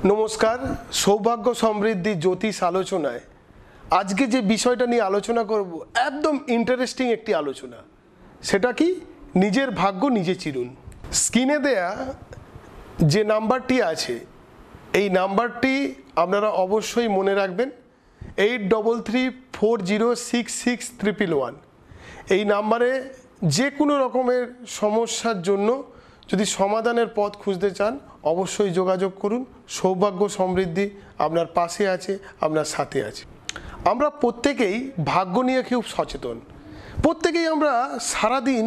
নমস্কার, সৌভাগ্য সমৃদ্ধি জ্যোতিষ আলোচনায় আজকে যে বিষয়টা নিয়ে আলোচনা করব একদম ইন্টারেস্টিং একটি আলোচনা। সেটা কি? নিজের ভাগ্য নিজে চিনুন। স্ক্রিনে দেয়া যে নাম্বারটি আছে এই নাম্বারটি আপনারা অবশ্যই মনে রাখবেন, 8334066311। এই নাম্বারে যে কোনো রকমের সমস্যার জন্য যদি সমাধানের পথ খুঁজতে চান অবশ্যই যোগাযোগ করুন। সৌভাগ্য সমৃদ্ধি আপনার পাশে আছে, আপনার সাথে আছে। আমরা প্রত্যেকেই ভাগ্য নিয়ে খুব সচেতন। প্রত্যেকেই আমরা সারাদিন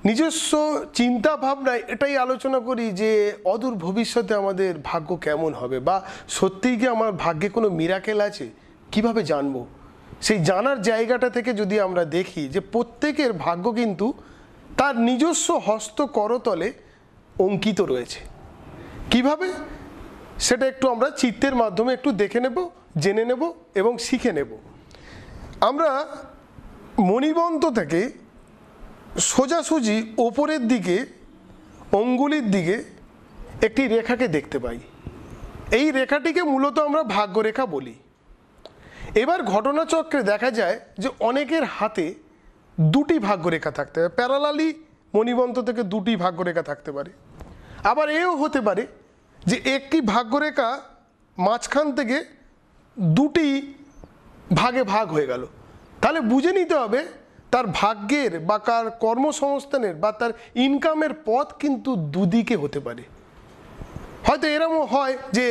নিজস্ব চিন্তা ভাবনায় এটাই আলোচনা করি যে অদূর ভবিষ্যতে আমাদের ভাগ্য কেমন হবে, বা সত্যিই কি আমার ভাগ্যে কোনো মিরাকেল আছে, কিভাবে জানবো? সেই জানার জায়গাটা থেকে যদি আমরা দেখি যে প্রত্যেকের ভাগ্য কিন্তু তার নিজস্ব হস্ত করতলে অঙ্কিত রয়েছে। কিভাবে সেটা একটু আমরা চিত্রের মাধ্যমে একটু দেখে নেব, জেনে নেব এবং শিখে নেব। আমরা মণিবন্ত থেকে সোজাসুজি ওপরের দিকে অঙ্গুলির দিকে একটি রেখাকে দেখতে পাই। এই রেখাটিকে মূলত আমরা ভাগ্যরেখা বলি। এবার ঘটনাচক্রে দেখা যায় যে অনেকের হাতে দুটি ভাগ্যরেখা থাকতে পারে, প্যারালালি মণিবন্ত থেকে দুটি ভাগ্যরেখা থাকতে পারে। আবার এও হতে পারে যে একটি ভাগ্যরেখা মাঝখান থেকে দুটি ভাগে ভাগ হয়ে গেল। তাহলে বুঝে নিতে হবে তার ভাগ্যের বা তার কর্মসংস্থানের বা তার ইনকামের পথ কিন্তু দুদিকে হতে পারে। হয়তো এরকমও হয় যে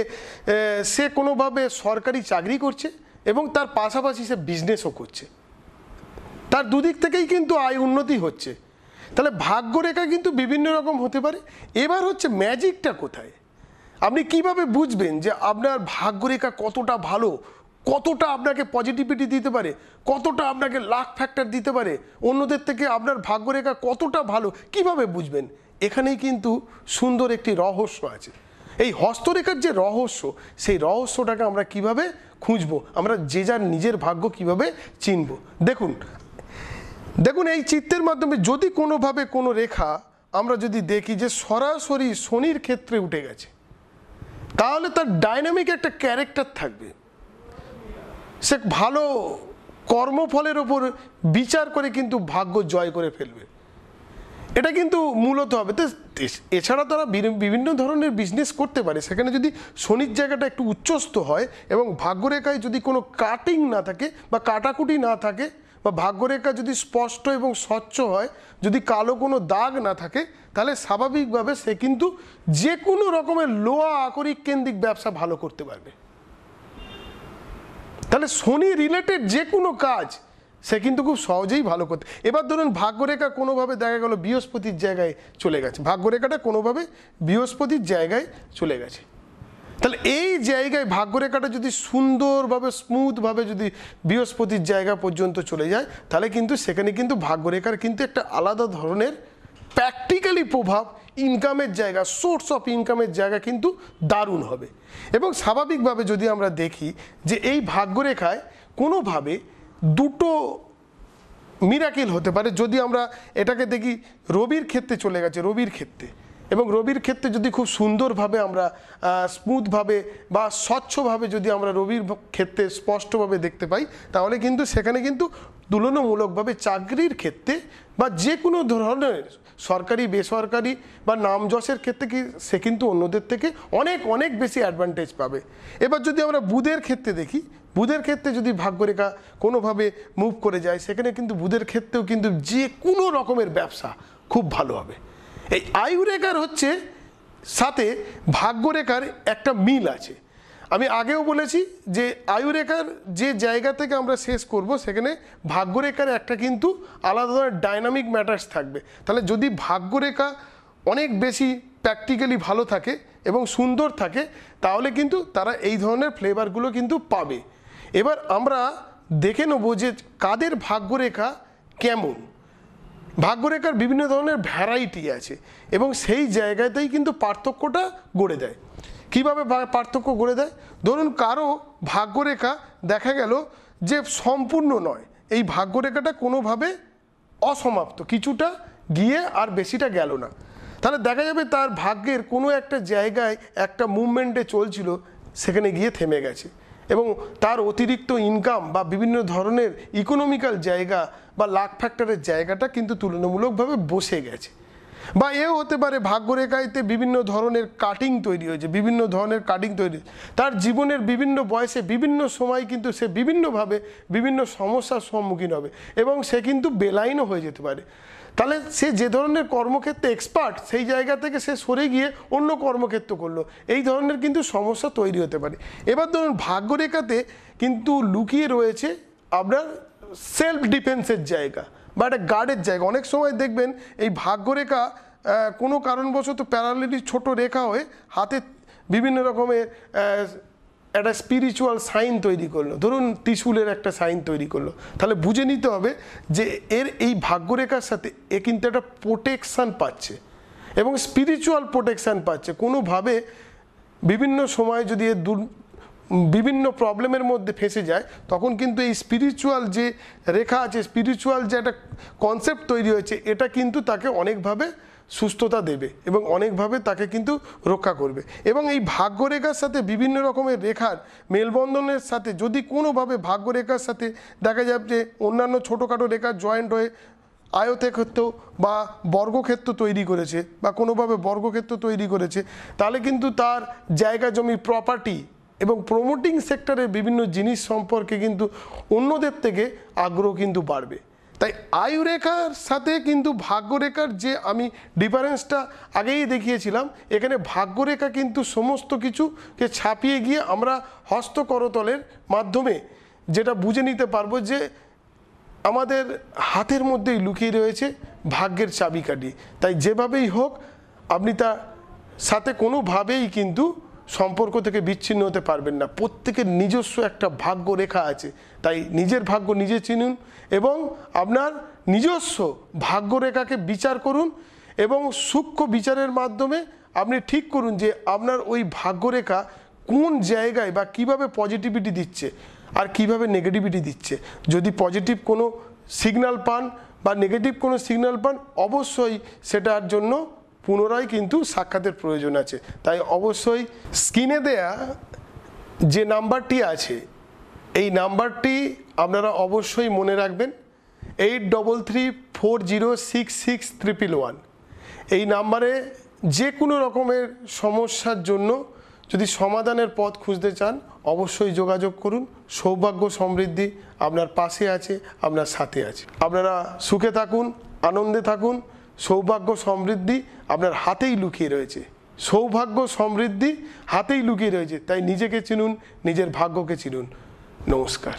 সে কোনোভাবে সরকারি চাকরি করছে এবং তার পাশাপাশি সে বিজনেসও করছে, তার দুদিক থেকেই কিন্তু আয় উন্নতি হচ্ছে। তাহলে ভাগ্যরেখা কিন্তু বিভিন্ন রকম হতে পারে। এবার হচ্ছে ম্যাজিকটা কোথায়? আপনি কিভাবে বুঝবেন যে আপনার ভাগ্যরেখা কতটা ভালো, কতটা আপনাকে পজিটিভিটি দিতে পারে, কতটা আপনাকে লাক ফ্যাক্টর দিতে পারে, অন্যদের থেকে আপনার ভাগ্যরেখা কতটা ভালো কিভাবে বুঝবেন? এখানেই কিন্তু সুন্দর একটি রহস্য আছে। এই হস্তরেখার যে রহস্য, সেই রহস্যটাকে আমরা কিভাবে খুঁজবো, আমরা যে যার নিজের ভাগ্য কিভাবে চিনব। দেখুন এই চিত্রের মাধ্যমে যদি কোনোভাবে কোনো রেখা আমরা যদি দেখি যে সরাসরি শনির ক্ষেত্রে উঠে গেছে, তাহলে তার ডাইনামিক একটা ক্যারেক্টার থাকবে। সে ভালো কর্মফলের ওপর বিচার করে কিন্তু ভাগ্য জয় করে ফেলবে। এটা কিন্তু মূলত হবে। তো এছাড়া তারা বিভিন্ন ধরনের বিজনেস করতে পারে। সেখানে যদি শনির জায়গাটা একটু উচ্চস্থ হয় এবং ভাগ্যরেখায় যদি কোনো কাটিং না থাকে বা কাটাকুটি না থাকে, বা ভাগ্যরেখা যদি স্পষ্ট এবং স্বচ্ছ হয়, যদি কালো কোনো দাগ না থাকে, তাহলে স্বাভাবিকভাবে সে কিন্তু যে কোনো রকমের লোহা আকরিক কেন্দ্রিক ব্যবসা ভালো করতে পারবে। তাহলে শনি রিলেটেড যে কোনো কাজ সে কিন্তু খুব সহজেই ভালো করতে। এবার ধরুন ভাগ্যরেখা কোনোভাবে দেখা গেল বৃহস্পতির জায়গায় চলে গেছে, ভাগ্যরেখাটা কোনোভাবে বৃহস্পতির জায়গায় চলে গেছে, তাহলে এই জায়গায় ভাগ্যরেখাটা যদি সুন্দরভাবে স্মুথভাবে যদি বৃহস্পতির জায়গা পর্যন্ত চলে যায়, তাহলে কিন্তু সেখানে কিন্তু ভাগ্যরেখার কিন্তু একটা আলাদা ধরনের প্র্যাকটিক্যালি প্রভাব, ইনকামের জায়গা, সোর্স অফ ইনকামের জায়গা কিন্তু দারুণ হবে। এবং স্বাভাবিকভাবে যদি আমরা দেখি যে এই ভাগ্যরেখায় কোনোভাবে দুটো মিরাকেল হতে পারে। যদি আমরা এটাকে দেখি রবির ক্ষেত্রে চলে গেছে, রবির ক্ষেত্রে, এবং রবির ক্ষেত্রে যদি খুব সুন্দরভাবে আমরা স্মুথভাবে বা স্বচ্ছভাবে যদি আমরা রবির ক্ষেত্রে স্পষ্টভাবে দেখতে পাই, তাহলে কিন্তু সেখানে কিন্তু তুলনামূলকভাবে চাকরির ক্ষেত্রে বা যে কোনো ধরনের সরকারি বেসরকারি বা নামযশের ক্ষেত্রে সে কিন্তু অন্যদের থেকে অনেক অনেক বেশি অ্যাডভান্টেজ পাবে। এবার যদি আমরা বুধের ক্ষেত্রে দেখি, বুধের ক্ষেত্রে যদি ভাগ্যরেখা কোনোভাবে মুভ করে যায়, সেখানে কিন্তু বুধের ক্ষেত্রেও কিন্তু যে কোনো রকমের ব্যবসা খুব ভালো হবে। এই আয়ুরেখার হচ্ছে সাথে ভাগ্যরেখার একটা মিল আছে। আমি আগেও বলেছি যে আয়ুরেখার যে জায়গা থেকে আমরা শেষ করব, সেখানে ভাগ্যরেখার একটা কিন্তু আলাদা ধরনের ডাইনামিক ম্যাটার্স থাকবে। তাহলে যদি ভাগ্যরেখা অনেক বেশি প্র্যাকটিক্যালি ভালো থাকে এবং সুন্দর থাকে, তাহলে কিন্তু তারা এই ধরনের ফ্লেভারগুলো কিন্তু পাবে। এবার আমরা দেখে নেব যে কাদের ভাগ্যরেখা কেমন। ভাগ্যরেখার বিভিন্ন ধরনের ভ্যারাইটি আছে এবং সেই জায়গাতেই কিন্তু পার্থক্যটা গড়ে দেয়। কীভাবে পার্থক্য গড়ে দেয়? ধরুন কারো ভাগ্যরেখা দেখা গেল যে সম্পূর্ণ নয়, এই ভাগ্যরেখাটা কোনোভাবে অসমাপ্ত, কিছুটা গিয়ে আর বেশিটা গেল না, তাহলে দেখা যাবে তার ভাগ্যের কোনো একটা জায়গায় একটা মুভমেন্টে চলছিল, সেখানে গিয়ে থেমে গেছে এবং তার অতিরিক্ত ইনকাম বা বিভিন্ন ধরনের ইকোনমিক্যাল জায়গা বা লাক ফ্যাক্টরের জায়গাটা কিন্তু তুলনামূলকভাবে বসে গেছে। বা এও হতে পারে ভাগ্যরেখাতে বিভিন্ন ধরনের কাটিং তৈরি হয়েছে, বিভিন্ন ধরনের কাটিং তৈরি, তার জীবনের বিভিন্ন বয়সে বিভিন্ন সময় কিন্তু সে বিভিন্নভাবে বিভিন্ন সমস্যার সম্মুখীন হবে এবং সে কিন্তু বেলাইনও হয়ে যেতে পারে। তাহলে সে যে ধরনের কর্মক্ষেত্রে এক্সপার্ট, সেই জায়গা থেকে সে সরে গিয়ে অন্য কর্মক্ষেত্র করলো, এই ধরনের কিন্তু সমস্যা তৈরি হতে পারে। এবার ধরুন ভাগ্যরেখাতে কিন্তু লুকিয়ে রয়েছে আপনার সেলফ ডিফেন্সের জায়গা বা একটা গার্ডের জায়গা। অনেক সময় দেখবেন এই ভাগ্যরেখা কোনো কারণবশত প্যারালালি ছোট রেখা হয়ে হাতে বিভিন্ন রকমের একটা স্পিরিচুয়াল সাইন তৈরি করলো, ধরুন ত্রিশূলের একটা সাইন তৈরি করলো, তাহলে বুঝে নিতে হবে যে এর এই ভাগ্যরেখার সাথে এ কিন্তু একটা প্রোটেকশান পাচ্ছে এবং স্পিরিচুয়াল প্রোটেকশান পাচ্ছে। কোনোভাবে বিভিন্ন সময় যদি এর বিভিন্ন প্রবলেমের মধ্যে ফেঁসে যায়, তখন কিন্তু এই স্পিরিচুয়াল যে রেখা আছে, স্পিরিচুয়াল যে একটা কনসেপ্ট তৈরি হয়েছে, এটা কিন্তু তাকে অনেকভাবে সুস্থতা দেবে এবং অনেকভাবে তাকে কিন্তু রক্ষা করবে। এবং এই ভাগ্যরেখার সাথে বিভিন্ন রকমের রেখার মেলবন্ধনের সাথে যদি কোনোভাবে ভাগ্যরেখার সাথে দেখা যায় যে অন্যান্য ছোটোখাটো রেখার জয়েন্ট হয়ে আয়তক্ষেত্র বা বর্গক্ষেত্র তৈরি করেছে বা কোনোভাবে বর্গক্ষেত্র তৈরি করেছে, তাহলে কিন্তু তার জায়গা জমি প্রপার্টি এবং প্রমোটিং সেক্টরের বিভিন্ন জিনিস সম্পর্কে কিন্তু অন্যদের থেকে আগ্রহ কিন্তু বাড়বে। তাই আয়ুরেখার সাথে কিন্তু ভাগ্যরেখার যে আমি ডিফারেন্সটা আগেই দেখিয়েছিলাম, এখানে ভাগ্যরেখা কিন্তু সমস্ত কিছুকে ছাপিয়ে গিয়ে আমরা হস্তকরতলের মাধ্যমে যেটা বুঝে নিতে পারবো যে আমাদের হাতের মধ্যেই লুকিয়ে রয়েছে ভাগ্যের চাবিকাঠি। তাই যেভাবেই হোক আপনি তার সাথে কোনোভাবেই কিন্তু সম্পর্ক থেকে বিচ্ছিন্ন হতে পারবেন না। প্রত্যেকের নিজস্ব একটা ভাগ্য রেখা আছে, তাই নিজের ভাগ্য নিজে চিনুন এবং আপনার নিজস্ব ভাগ্যরেখাকে বিচার করুন এবং সূক্ষ্ম বিচারের মাধ্যমে আপনি ঠিক করুন যে আপনার ওই ভাগ্যরেখা কোন জায়গায় বা কিভাবে পজিটিভিটি দিচ্ছে আর কিভাবে নেগেটিভিটি দিচ্ছে। যদি পজিটিভ কোনো সিগন্যাল পান বা নেগেটিভ কোনো সিগন্যাল পান, অবশ্যই সেটার জন্য পুনরায় কিন্তু সাক্ষাতের প্রয়োজন আছে। তাই অবশ্যই স্ক্রিনে দেয়া যে নাম্বারটি আছে, এই নাম্বারটি আপনারা অবশ্যই মনে রাখবেন, 8334066311। এই নাম্বারে যে কোনো রকমের সমস্যার জন্য যদি সমাধানের পথ খুঁজতে চান, অবশ্যই যোগাযোগ করুন। সৌভাগ্য সমৃদ্ধি আপনার পাশে আছে, আপনার সাথে আছে। আপনারা সুখে থাকুন, আনন্দে থাকুন। সৌভাগ্য সমৃদ্ধি আপনার হাতেই লুকিয়ে রয়েছে, সৌভাগ্য সমৃদ্ধি হাতেই লুকিয়ে রয়েছে। তাই নিজেকে চিনুন, নিজের ভাগ্যকে চিনুন। নমস্কার।